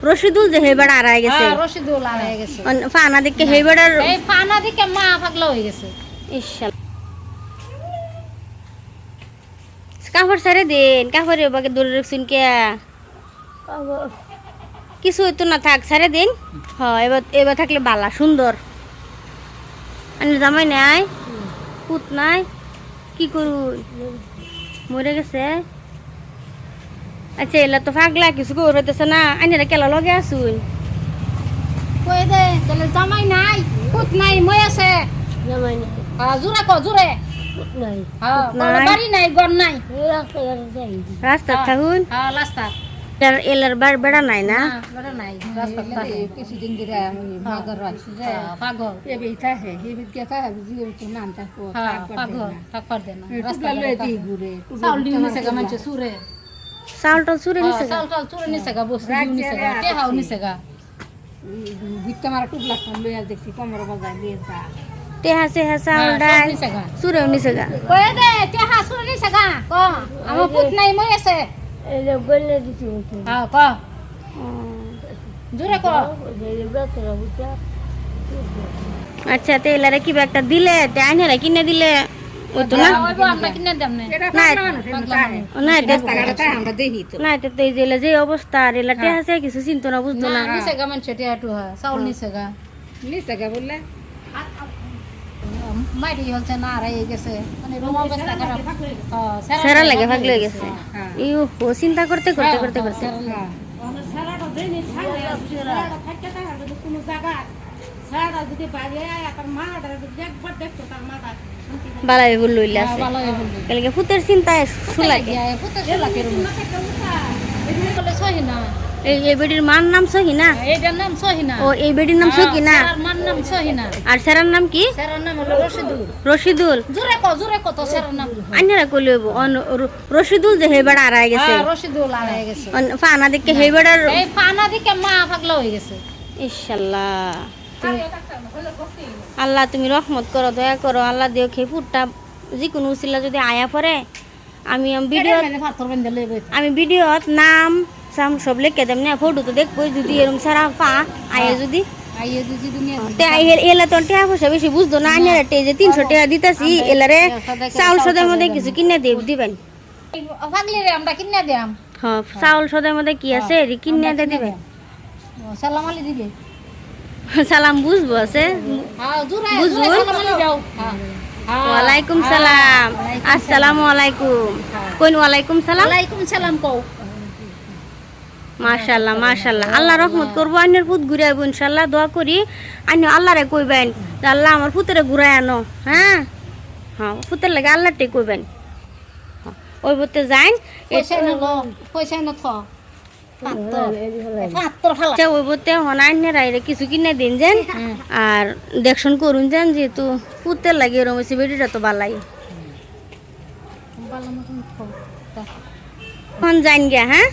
রশিদুল যে হেবাড়া আড়াই গেছে রশিদুল আড়াই গেছে ফানা দিকে হেবাড়ার এই ফানা দিকে মা পাগলা হয়ে গেছে ইনশাআল্লাহ কাপড় সারে দেন কাপড়ে বাকে দূরে রাখছেন কে কিছু হইতো না থাক সারে দিন হ্যাঁ এবার এবার থাকলে বালা সুন্দর আনি জামাই নাই পুত নাই কি করুন মরে গেছে আচ্ছা এলা তো পাগলা কিছু করতেছে না আইনারা কেলা লগে আসুন কই দে তাহলে জামাই নাই পুত নাই মই আছে জামাই নাই জুরে ক জুরে পুত নাই বাড়ি নাই ঘর নাই রাস্তা থাকুন রাস্তা এলার বার বেড়া নাই না বেড়া নাই রাস্তা কিছুদিন ধরে পাগল রাখছি যে পাগল এবেইতা হে হেবিকে কা জিও তো নামটা কো পাগল থাকবার দেনা রাস্তা লয়ে দি ঘুরে চাউল দি নিছে গা মানছে সুরে চাউলটা চুরে নিছে চাউল চুরে নিছে গা বসে নিছে গা কে হাও নিছে গা ভিক্ষা মারা টুকলা লইয়া দেখছি কমর বাজায় দিয়ে যা টেহা সেহা চাউল ডাল চুরেও নিছে গা কই দে টেহা চুরে নিছে গা ক আমার পুত নাই মই আছে এই যে গলে দিছি ক জোরে ক আচ্ছা তেলারে কি একটা দিলে তে আইনারা কিনে দিলে ওই তো না আমরা কিনে দেব না না আমরা দেখি তো না তো এই যে অবস্থা আর এলা টেহা আছে কিছু চিন্তা না বুঝতো না নিছে গা মান ছেটে আটু হ্যাঁ চাউল নিছে গা বললে মাইরি হচ্ছে না আর এই গেছে মানে রুম অবস্থা খারাপ সারা লাগে ভাগলে গেছে ইউ ও চিন্তা করতে সারাটা দেনি সারাটা থাকতে থাকে কোনো জায়গা সারাটা যদি বাইরে এখন মাটা একবার দেখতো তার মাটা বালাই বল লইলা আছে কালকে ফুতের চিন্তায় শুলাগে ফুতের শুলাগে রুম এগুলো বলে সহিনা এই বেডির মার নাম সহিনা এইটার নাম সহিনা ও এই বেডির নাম সহিনা আর মার নাম সহিনা আর স্যারের নাম কি স্যারের নাম হলো রশিদুল জোরে কত স্যারের নাম আইনারা কইলেব রশিদুল যে হেবাড়া আড়াই গেছে রশিদুল আড়াই গেছে ফানা দিকে হেবাড়ার এই ফানা দিকে মা পাগলা হয়ে গেছে ইনশাআল্লাহ আল্লাহ তুমি রহমত করো দয়া করো আল্লাহ দিও খেপুরটা যে কোনো উসিলা যদি আয়া পড়ে আমি ভিডিওত নাম সাম সব লিখে দেম না ফটো তো দেখবো যদি এরকম সারা পা আয়া যদি এলা তো টাকা পয়সা বেশি বুঝতো না আইনারা যে 300 টাকা দিতেছি এলারে চাউল সদের মধ্যে কিছু কিনে দিবেন আমরা কিনে দিলাম হ্যাঁ চাউল সদের মধ্যে কি আছে কিনে দিবেন সালাম আলি দিবে সালাম বুঝবো আছে বুঝবো ওয়ালাইকুম সালাম আসসালামু আলাইকুম কোন ওয়ালাইকুম সালাম কও মাশাআল্লাহ মাশাআল্লাহ আল্লাহ রহমত করবো আইনের পুত ঘুরে আইব ইনশাআল্লাহ দোয়া করি আইন আল্লাহরে কইবেন যে আল্লাহ আমার পুতেরে ঘুরাই আনো হ্যাঁ হ্যাঁ পুতের লাগে আল্লাহটে কইবেন ওই বলতে যাইন পয়সা না থ ওই বলতে হনাইনের আইরে কিছু কিনে দিন যেন আর দেখশন করুন যেন যেহেতু পুতের লাগে এরকম হয়েছে বেটিটা তো বালাই যাইন গিয়া হ্যাঁ